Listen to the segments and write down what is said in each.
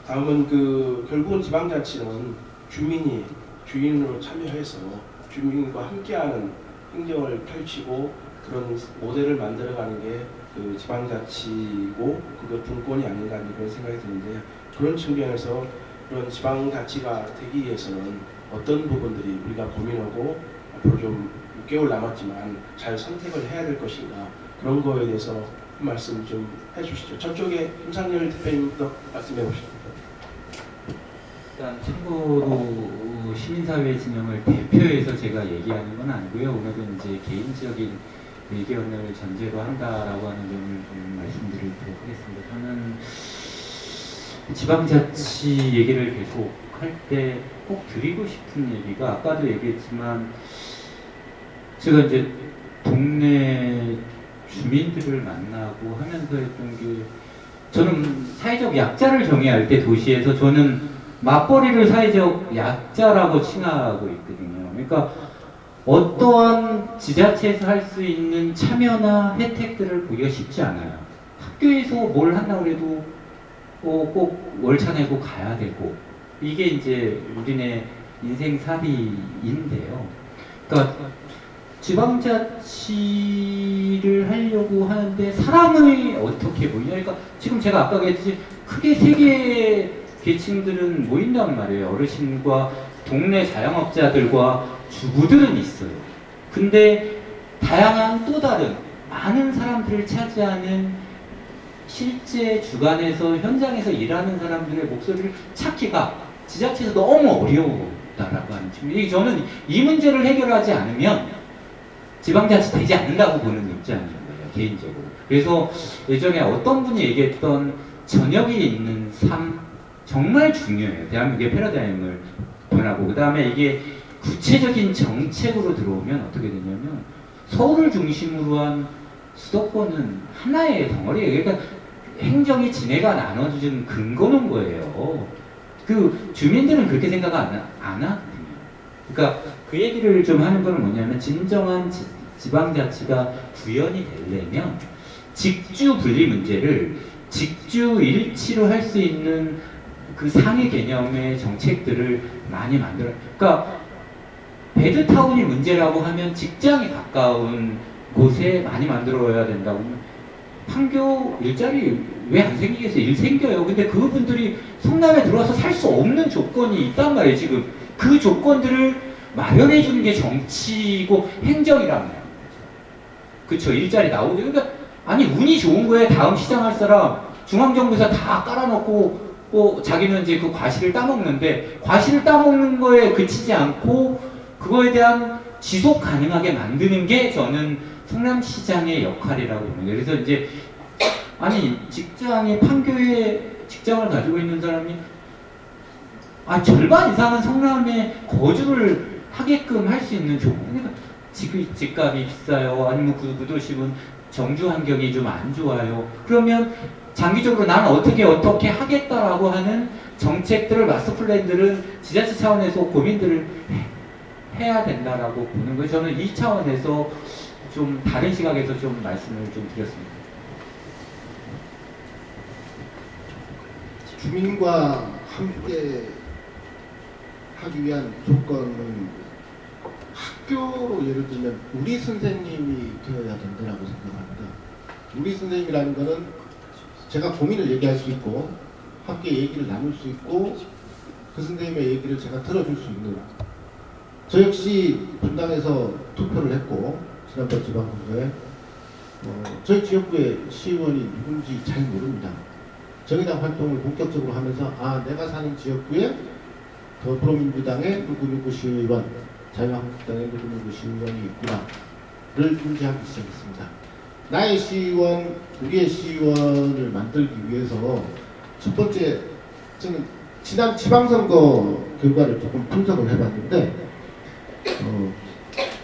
다음은 결국은 지방자치는 주민이 주인으로 참여해서 주민과 함께하는 행정을 펼치고 그런 모델을 만들어가는 게 지방자치고 그게 분권이 아닌가 그런 생각이 드는데, 그런 측면에서 그런 지방자치가 되기 위해서는 어떤 부분들이 우리가 고민하고 앞으로 좀 6개월 남았지만 잘 선택을 해야 될 것인가, 그런 거에 대해서 한 말씀 좀 해주시죠. 저쪽에 김상열 대표님도 말씀해 보시죠. 일단 참고로 시민사회 진영을 대표해서 제가 얘기하는 건 아니고요. 오늘은 이제 개인적인 의견을 전제로 한다라고 하는 점을 좀 말씀드리도록 하겠습니다. 저는 지방자치 얘기를 계속 할 때 꼭 드리고 싶은 얘기가, 아까도 얘기했지만 제가 이제 동네 주민들을 만나고 하면서 했던 게, 저는 사회적 약자를 정의해야 할 때 도시에서 저는 맞벌이를 사회적 약자라고 칭하고 있거든요. 그러니까 어떠한 지자체에서 할 수 있는 참여나 혜택들을 보기가 쉽지 않아요. 학교에서 뭘 한다고 해도 꼭 월차 내고 가야 되고, 이게 이제 우리네 인생살이인데요. 그러니까 지방자치를 하려고 하는데 사람을 어떻게 모이냐. 그러니까 지금 제가 아까 얘기했듯이 크게 세 개의 계층들은 모인단 말이에요. 어르신과 동네 자영업자들과 주부들은 있어요. 근데 다양한 또 다른 많은 사람들을 차지하는 실제 주간에서 현장에서 일하는 사람들의 목소리를 찾기가 지자체에서 너무 어려웠다라고 하는 측면이, 저는 이 문제를 해결하지 않으면 지방자치 되지 않는다고 보는 입장인 거예요, 개인적으로. 그래서 예전에 어떤 분이 얘기했던 저녁이 있는 삶, 정말 중요해요. 대한민국의 패러다임을 변하고, 그 다음에 이게 구체적인 정책으로 들어오면 어떻게 되냐면, 서울을 중심으로 한 수도권은 하나의 덩어리예요. 그러니까 행정이 지네가 나눠주는 근거는 거예요. 주민들은 그렇게 생각 안 하거든요. 그러니까 그 얘기를 좀 하는 건 뭐냐면, 진정한 지방자치가 구현이 되려면 직주 분리 문제를 직주 일치로 할 수 있는 그 상위 개념의 정책들을 많이 만들어요. 그러니까 베드타운이 문제라고 하면 직장이 가까운 곳에 많이 만들어야 된다고. 판교 일자리 왜 안 생기겠어요? 일 생겨요. 근데 그분들이 성남에 들어와서 살 수 없는 조건이 있단 말이에요, 지금. 그 조건들을 마련해 주는 게 정치고 행정이란 말이에요. 그쵸? 일자리 나오죠. 그러니까, 아니, 운이 좋은 거에 다음 시장할 사람 중앙정부에서 다 깔아놓고, 자기는 이제 그 과실을 따먹는데, 과실을 따먹는 거에 그치지 않고, 그거에 대한 지속 가능하게 만드는 게 저는 성남시장의 역할이라고 봅니다. 그래서 이제, 아니, 직장이 판교에 직장을 가지고 있는 사람이 절반 이상은 성남에 거주를 하게끔 할 수 있는 조건. 그러니까 집값이 비싸요. 아니면 구도심은 정주 환경이 좀 안 좋아요. 그러면 장기적으로 나는 어떻게 하겠다라고 하는 정책들을, 마스터 플랜들은 지자체 차원에서 고민들을 해야 된다라고 보는 거예요. 저는 이 차원에서 좀 다른 시각에서 좀 말씀을 좀 드렸습니다. 주민과 함께 하기 위한 조건은 학교로 예를 들면 우리 선생님이 되어야 된다고 생각합니다. 우리 선생님이라는 것은 제가 고민을 얘기할 수 있고 함께 얘기를 나눌 수 있고 그 선생님의 얘기를 제가 들어줄 수 있는, 저 역시 분당에서 투표를 했고 지난번 지방선거에 저희 지역구의 시의원이 누군지 잘 모릅니다. 정의당 활동을 본격적으로 하면서 내가 사는 지역구에 더불어민주당의 누구누구 시의원, 자유한국당의 누구누구 시의원이 있구나를 인지하기 시작했습니다. 나의 시의원, 우리의 시의원을 만들기 위해서 첫 번째, 저는 지난 지방선거 결과를 조금 분석을 해봤는데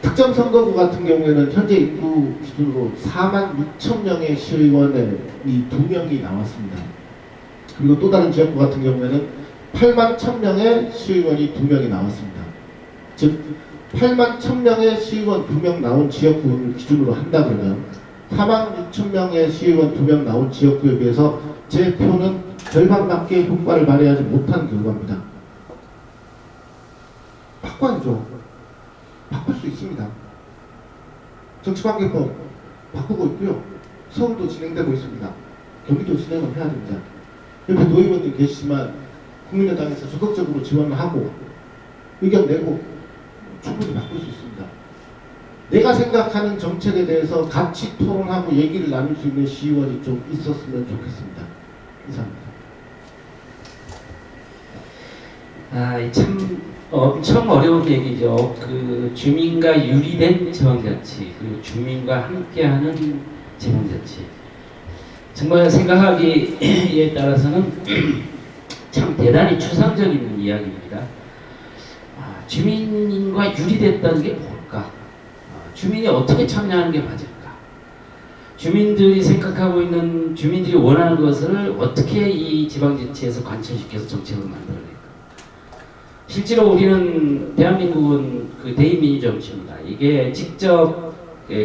특정 선거구 같은 경우에는 현재 인구 기준으로 46,000명의 시의원이 2명이 나왔습니다. 그리고 또 다른 지역구 같은 경우에는 81,000명의 시의원이 2명이 나왔습니다. 즉 81,000명의 시의원 2명 나온 지역구를 기준으로 한다 그러면 46,000명의 시의원 2명 나온 지역구에 비해서 제 표는 절반밖에 효과를 발휘하지 못한 결과입니다. 바꿔야죠. 바꿀 수 있습니다. 정치관계법 바꾸고 있고요. 서울도 진행되고 있습니다. 경기도 진행을 해야 됩니다. 옆에 노의원님 계시지만 국민의당에서 적극적으로 지원을 하고 의견 내고 충분히 바꿀 수 있습니다. 내가 생각하는 정책에 대해서 같이 토론하고 얘기를 나눌 수 있는 시의원이 좀 있었으면 좋겠습니다. 이상입니다. 참 엄청 어려운 얘기죠. 그 주민과 유리된 지방자치, 그리고 주민과 함께하는 지방자치. 정말 생각하기에 따라서는 참 대단히 추상적인 이야기입니다. 주민과 유리됐다는 게 뭘까? 주민이 어떻게 참여하는 게 맞을까? 주민들이 생각하고 있는, 주민들이 원하는 것을 어떻게 이 지방자치에서 관철시켜서 정책으로 만들어낼까? 실제로 우리는, 대한민국은 그 대의민주정치입니다. 이게 직접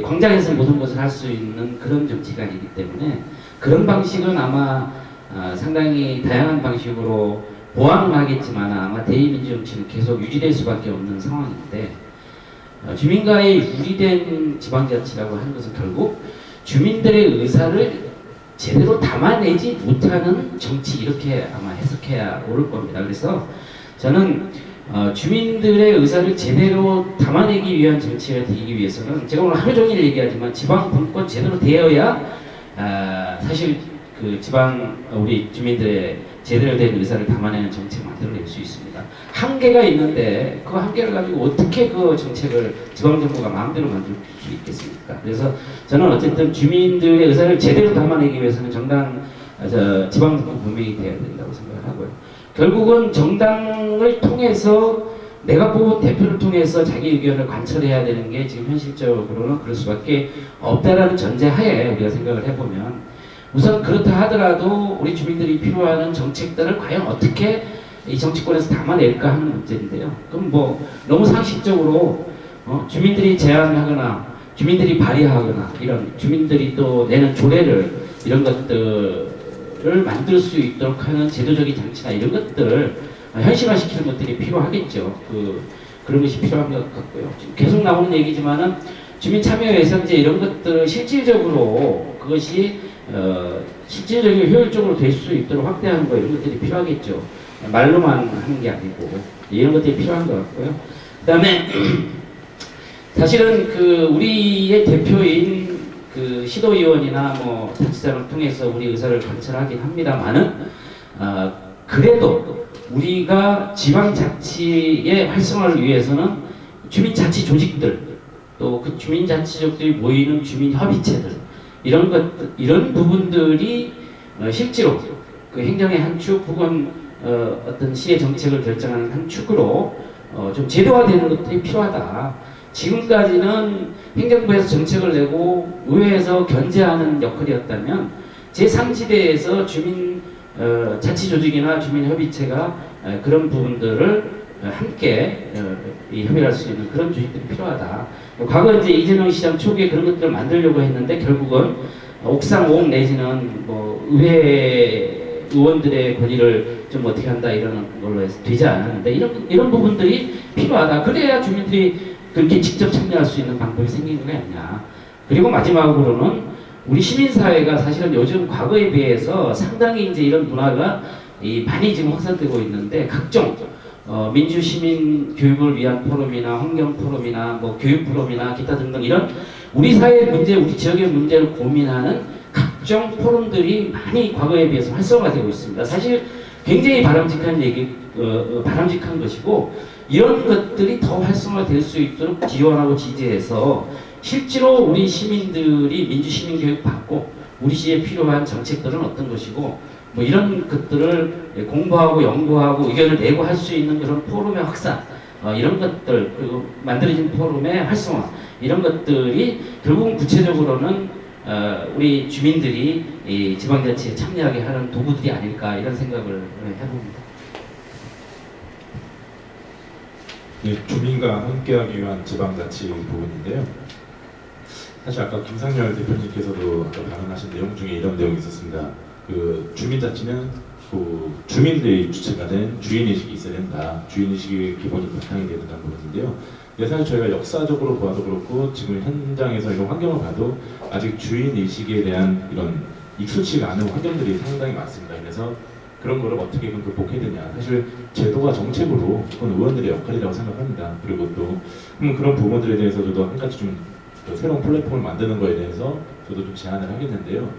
광장에서 모든 것을 할 수 있는 그런 정치가 아니기 때문에 그런 방식은 아마 상당히 다양한 방식으로 보완을 하겠지만 아마 대의민주정치는 계속 유지될 수밖에 없는 상황인데, 주민과의 유리된 지방자치라고 하는 것은 결국 주민들의 의사를 제대로 담아내지 못하는 정치, 이렇게 아마 해석해야 옳을 겁니다. 그래서 저는 주민들의 의사를 제대로 담아내기 위한 정치가 되기 위해서는, 제가 오늘 하루 종일 얘기하지만 지방 분권 제대로 되어야 사실 그 지방 우리 주민들의 제대로 된 의사를 담아내는 정책을 만들어낼 수 있습니다. 한계가 있는데 그 한계를 가지고 어떻게 그 정책을 지방정부가 마음대로 만들 수 있겠습니까? 그래서 저는 어쨌든 주민들의 의사를 제대로 담아내기 위해서는 지방정부 분명히 돼야 된다고 생각을 하고요. 결국은 정당을 통해서, 내가 뽑은 대표를 통해서 자기 의견을 관철해야 되는 게 지금 현실적으로는 그럴 수밖에 없다라는 전제하에 우리가 생각을 해보면, 우선 그렇다 하더라도 우리 주민들이 필요하는 정책들을 과연 어떻게 이 정치권에서 담아낼까 하는 문제인데요. 그럼 뭐 너무 상식적으로 주민들이 제안하거나 주민들이 발의하거나 이런 주민들이 또 내는 조례를, 이런 것들을 만들 수 있도록 하는 제도적인 장치나 이런 것들을 현실화시키는 것들이 필요하겠죠. 그런 것이 필요한 것 같고요. 지금 계속 나오는 얘기지만은 주민참여예산제 이런 것들을 실질적으로 그것이 실질적이고 효율적으로 될 수 있도록 확대하는 거, 이런 것들이 필요하겠죠. 말로만 하는 게 아니고 이런 것들이 필요한 것 같고요. 그 다음에 사실은 우리의 대표인 시도의원이나 뭐 단체장을 통해서 우리 의사를 관철하긴 합니다만은 그래도 우리가 지방자치의 활성화를 위해서는 주민자치 조직들, 또 그 주민자치족들이 모이는 주민협의체들, 이런 부분들이 실제로 그 행정의 한 축 혹은 어떤 시의 정책을 결정하는 한 축으로 좀 제도화되는 것들이 필요하다. 지금까지는 행정부에서 정책을 내고 의회에서 견제하는 역할이었다면 제3지대에서 주민 자치조직이나 주민협의체가 그런 부분들을 함께 협의할 수 있는 그런 조직들이 필요하다. 과거 이제 이재명 시장 초기에 그런 것들을 만들려고 했는데 결국은 옥상 5억 내지는 뭐 의회 의원들의 권위를 좀 어떻게 한다 이런 걸로 해서 되지 않았는데, 이런 부분들이 필요하다. 그래야 주민들이 그렇게 직접 참여할 수 있는 방법이 생기는 게 아니냐. 그리고 마지막으로는 우리 시민사회가 사실은 요즘 과거에 비해서 상당히 이제 이런 문화가 많이 지금 확산되고 있는데, 각종 민주시민 교육을 위한 포럼이나 환경 포럼이나 뭐 교육 포럼이나 기타 등등 이런 우리 사회의 문제, 우리 지역의 문제를 고민하는 각종 포럼들이 많이 과거에 비해서 활성화되고 있습니다. 사실 굉장히 바람직한 것이고, 이런 것들이 더 활성화될 수 있도록 지원하고 지지해서 실제로 우리 시민들이 민주시민 교육 받고 우리 시에 필요한 정책들은 어떤 것이고 뭐 이런 것들을 공부하고 연구하고 의견을 내고 할 수 있는 그런 포럼의 확산, 이런 것들, 그리고 만들어진 포럼의 활성화, 이런 것들이 결국은 구체적으로는 우리 주민들이 이 지방자치에 참여하게 하는 도구들이 아닐까, 이런 생각을 해봅니다. 네, 주민과 함께하기 위한 지방자치 부분인데요. 사실 아까 김상열 대표님께서도 아까 발언하신 내용 중에 이런 내용이 있었습니다. 그 주민자치는 그 주민들이 주체가 된 주인의식이 있어야 된다. 주인의식이 기본이 바탕이 되야 된다는 부분인데요. 근데 사실 저희가 역사적으로 봐도 그렇고 지금 현장에서 이런 환경을 봐도 아직 주인의식에 대한 이런 익숙치가 않은 환경들이 상당히 많습니다. 그래서 그런 거를 어떻게 극복해야 되냐. 사실 제도와 정책으로 그건 의원들의 역할이라고 생각합니다. 그리고 또 그런 부분들에 대해서 저도 한 가지 좀 새로운 플랫폼을 만드는 거에 대해서 저도 좀 제안을 하겠는데요.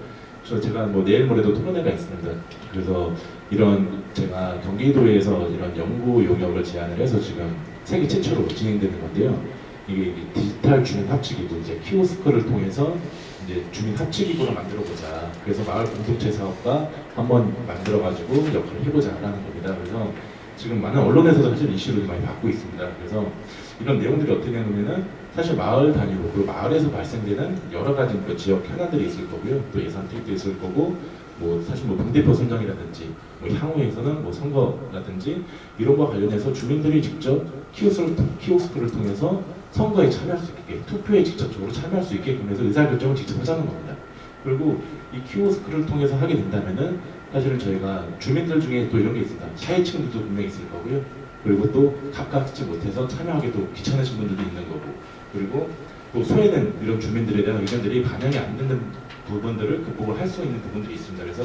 그래서 제가 뭐 내일 모레도 토론회가 있습니다. 그래서 이런 제가 경기도에서 이런 연구 용역을 제안을 해서 지금 세계 최초로 진행되는 건데요. 이게 디지털 주민 합치기구 이제 키오스크를 통해서 이제 주민 합치기구를 만들어 보자. 그래서 마을 공동체 사업과 한번 만들어 가지고 역할을 해보자라는 겁니다. 그래서 지금 많은 언론에서도 사실 이슈를 많이 받고 있습니다. 그래서 이런 내용들이 어떻게 되냐면은 사실 마을 단위로 그리고 마을에서 발생되는 여러 가지 그 지역 현안들이 있을 거고요. 또 예산 투입도 있을 거고 뭐 사실 뭐 당대표 선정이라든지 뭐 향후에서는 뭐 선거라든지 이런 거 관련해서 주민들이 직접 키오스크를 통해서 선거에 참여할 수 있게 투표에 직접적으로 참여할 수 있게끔 해서 의사결정을 직접 하자는 겁니다. 그리고 이 키오스크를 통해서 하게 된다면은 사실은 저희가 주민들 중에 또 이런 게 있습니다. 사회층들도 분명히 있을 거고요. 그리고 또 가깝지 못해서 참여하기도 귀찮으신 분들도 있는 거고, 그리고 또 소외된 이런 주민들에 대한 의견들이 반영이 안 되는 부분들을 극복을 할 수 있는 부분들이 있습니다. 그래서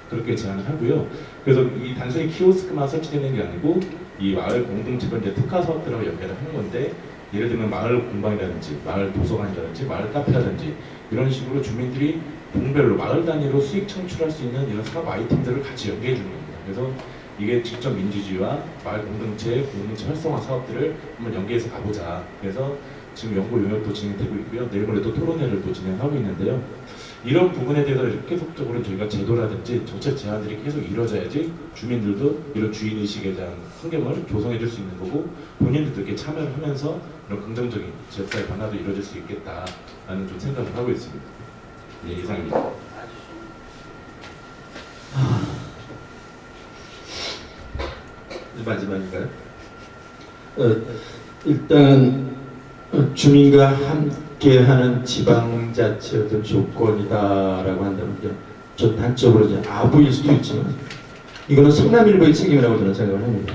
그렇게 제안을 하고요. 그래서 이 단순히 키오스크만 설치되는 게 아니고 이 마을 공동체별 이제 특화 사업들하고 연계를 하는 건데, 예를 들면 마을 공방이라든지 마을 도서관이라든지 마을 카페라든지 이런 식으로 주민들이 동별로 마을 단위로 수익 창출할 수 있는 이런 사업 아이템들을 같이 연계해 주는 겁니다. 그래서 이게 직접 민주주의와 마을 공동체 활성화 사업들을 한번 연계해서 가보자. 그래서 지금 연구 용역도 진행되고 있고요. 내일 모레 또 토론회를 또 진행하고 있는데요. 이런 부분에 대해서 계속적으로 저희가 제도라든지 정책 제안들이 계속 이루어져야지 주민들도 이런 주인의식에 대한 환경을 조성해 줄 수 있는 거고, 본인들도 이렇게 참여를 하면서 이런 긍정적인 지역사회 변화도 이루어질 수 있겠다라는 좀 생각을 하고 있습니다. 네, 이상입니다. 마지막인가요? 일단 주민과 함께하는 지방자치 어떤 조건이다라고 한다면 저 단적으로 이제 아부일 수도 있지만 이거는 성남일보의 책임이라고 저는 생각을 합니다.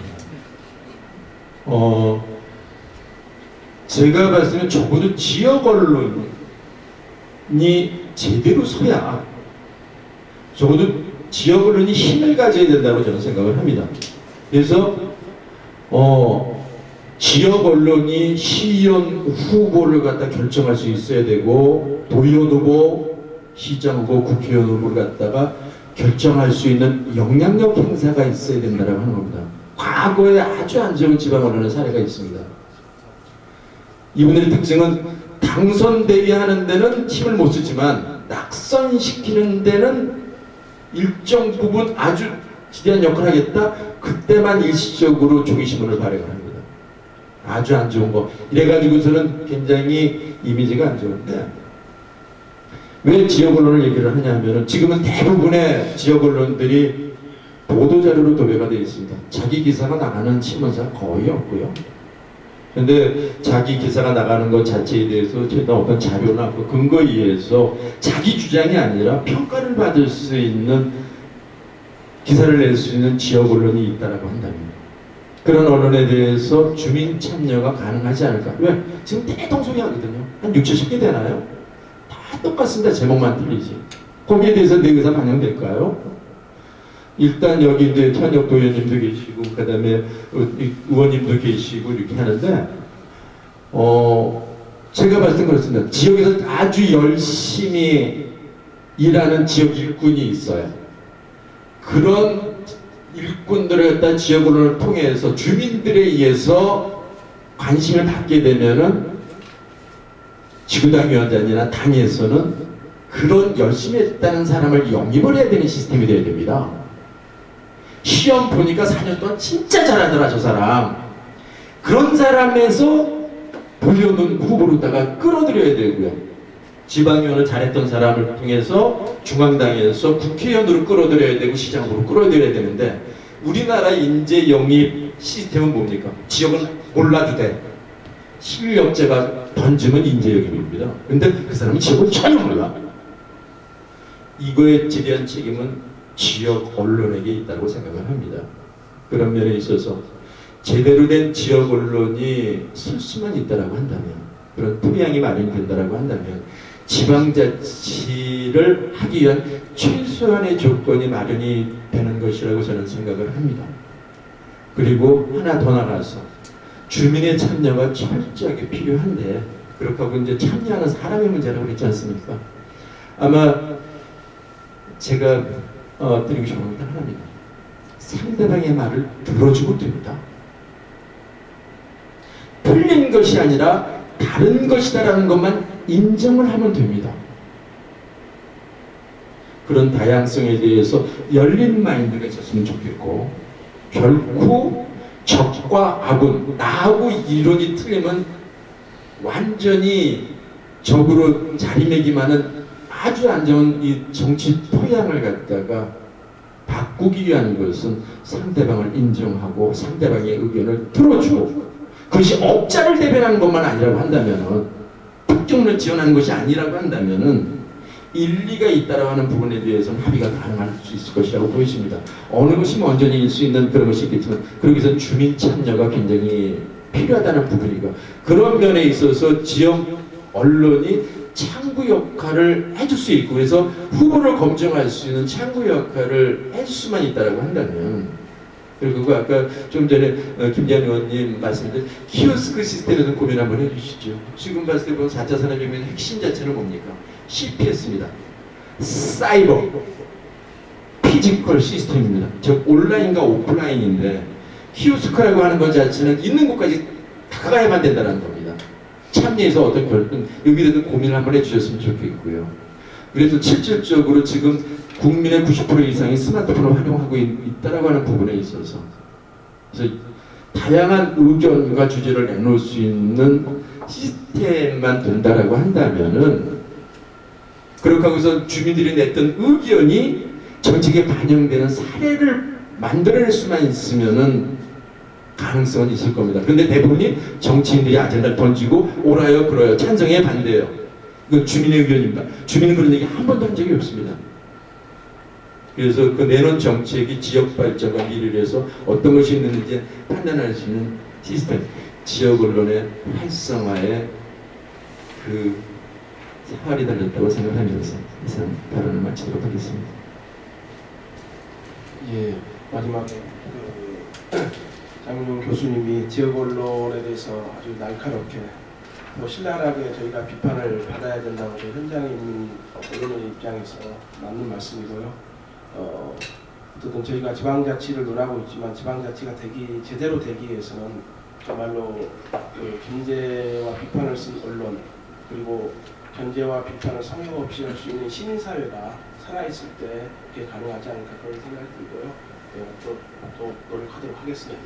제가 봤을 때는 적어도 지역 언론이 제대로 서야 적어도 지역 언론이 힘을 가져야 된다고 저는 생각을 합니다. 그래서 지역 언론이 시의원 후보를 갖다 결정할 수 있어야 되고, 도의원 후보, 시장 후보, 국회의원 후보를 갖다가 결정할 수 있는 영향력 행사가 있어야 된다고 하는 겁니다. 과거에 아주 안 좋은 지방 언론의 사례가 있습니다. 이분들의 특징은 당선되게 하는 데는 힘을 못 쓰지만 낙선시키는 데는 일정 부분 아주 지대한 역할을 하겠다. 그때만 일시적으로 종이신문을 발행을 합니다. 아주 안 좋은 거. 이래가지고서는 굉장히 이미지가 안 좋은데, 왜 지역 언론을 얘기를 하냐 하면은 지금은 대부분의 지역 언론들이 보도자료로 도배가 되어 있습니다. 자기 기사가 나가는 신문사가 거의 없고요. 근데 자기 기사가 나가는 것 자체에 대해서 제가 어떤 자료나 그 근거에 의해서 자기 주장이 아니라 평가를 받을 수 있는 기사를 낼 수 있는 지역 언론이 있다라고 한다면 그런 언론에 대해서 주민 참여가 가능하지 않을까. 왜? 지금 대동소이하거든요. 한 60, 70개 되나요? 다 똑같습니다. 제목만 틀리지. 거기에 대해서 내 의사 반영될까요? 일단 여기 이제 현역 도의원님도 계시고 그 다음에 의원님도 계시고 이렇게 하는데 제가 봤을 땐 그렇습니다. 지역에서 아주 열심히 일하는 지역 일꾼이 있어요. 그런 일꾼들을 갖다 지역 언론을 통해서 주민들에 의해서 관심을 받게 되면은 지구당 위원장이나 당에서는 그런 열심히 했다는 사람을 영입을 해야 되는 시스템이 되어야 됩니다. 시험 보니까 4년 동안 진짜 잘하더라 저 사람. 그런 사람에서 보려는 후보로다가 끌어들여야 되고요. 지방의원을 잘했던 사람을 통해서 중앙당에서 국회의원으로 끌어들여야 되고 시장으로 끌어들여야 되는데, 우리나라 인재 영입 시스템은 뭡니까? 지역은 몰라도 돼. 실력자가 던지면 인재 영입입니다. 근데 그 사람은 지역을 전혀 몰라. 이거에 지대한 책임은 지역 언론에게 있다고 생각을 합니다. 그런 면에 있어서 제대로 된 지역 언론이 쓸 수만 있다라고 한다면, 그런 토양이 마련이 된다라고 한다면 지방자치를 하기 위한 최소한의 조건이 마련이 되는 것이라고 저는 생각을 합니다. 그리고 하나 더 나가서 주민의 참여가 철저하게 필요한데, 그렇게 하고 이제 참여하는 사람의 문제라고 그랬지 않습니까? 아마 제가 드리고 싶은 건 하나입니다. 상대방의 말을 들어주면 됩니다. 틀린 것이 아니라 다른 것이다라는 것만 인정을 하면 됩니다. 그런 다양성에 대해서 열린 마인드가 있었으면 좋겠고, 결코 적과 악은, 나하고 이론이 틀리면 완전히 적으로 자리매김하는 아주 안 좋은 이 정치 토양을 갖다가 바꾸기 위한 것은 상대방을 인정하고 상대방의 의견을 들어주고, 그것이 업자를 대변하는 것만 아니라고 한다면은, 특정을 지원하는 것이 아니라고 한다면은 일리가 있다라고 하는 부분에 대해서는 합의가 가능할 수 있을 것이라고 보여집니다. 어느 것이 먼저일 수 있는 그런 것이 있겠지만, 그러기 위해서 주민 참여가 굉장히 필요하다는 부분이고, 그런 면에 있어서 지역 언론이 창구 역할을 해줄 수 있고, 그래서 후보를 검증할 수 있는 창구 역할을 해줄 수만 있다라고 한다면, 그리고 아까 좀 전에 김재현 의원님 말씀드린 키오스크 시스템에 대해서 고민 한번 해주시죠. 지금 봤을 때 보면 4차 산업혁명의 핵심 자체는 뭡니까? CPS입니다. 사이버 피지컬 시스템입니다. 즉 온라인과 오프라인인데, 키오스크라고 하는 것 자체는 있는 곳까지 다가가야만 된다는 겁니다. 참여해서 어떤 결정, 여기에 대해서 고민을 한번 해주셨으면 좋겠고요. 그래서 실질적으로 지금 국민의 90% 이상이 스마트폰을 활용하고 있다라고 하는 부분에 있어서, 그래서 다양한 의견과 주제를 내놓을 수 있는 시스템만 된다라고 한다면은, 그렇게 하고서 주민들이 냈던 의견이 정책에 반영되는 사례를 만들어낼 수만 있으면은 가능성은 있을 겁니다. 그런데 대부분이 정치인들이 아젠다를 던지고 옳아요, 그래요, 찬성해, 반대요. 이건 주민의 의견입니다. 주민은 그런 얘기 한 번도 한 적이 없습니다. 그래서 그 내놓은 정책이 지역 발전과 미래를 위해서 어떤 것이 있는지 판단할 수 있는 시스템, 지역 언론의 활성화에 그 사활이 달렸다고 생각하면서 이상 발언을 마치도록 하겠습니다. 예, 마지막에 장윤용 교수님이 지역 언론에 대해서 아주 날카롭게 또 신랄하게 저희가 비판을 받아야 된다고 현장에 있는 언론의 입장에서 맞는 말씀이고요. 어쨌든 저희가 지방자치를 논하고 있지만 지방자치가 제대로 되기 위해서는 정말로 그 견제와 비판을 쓴 언론, 그리고 견제와 비판을 성역 없이 할 수 있는 시민사회가 살아있을 때 그게 가능하지 않을까 그런 생각이 들고요. 또 노력하도록 하겠습니다.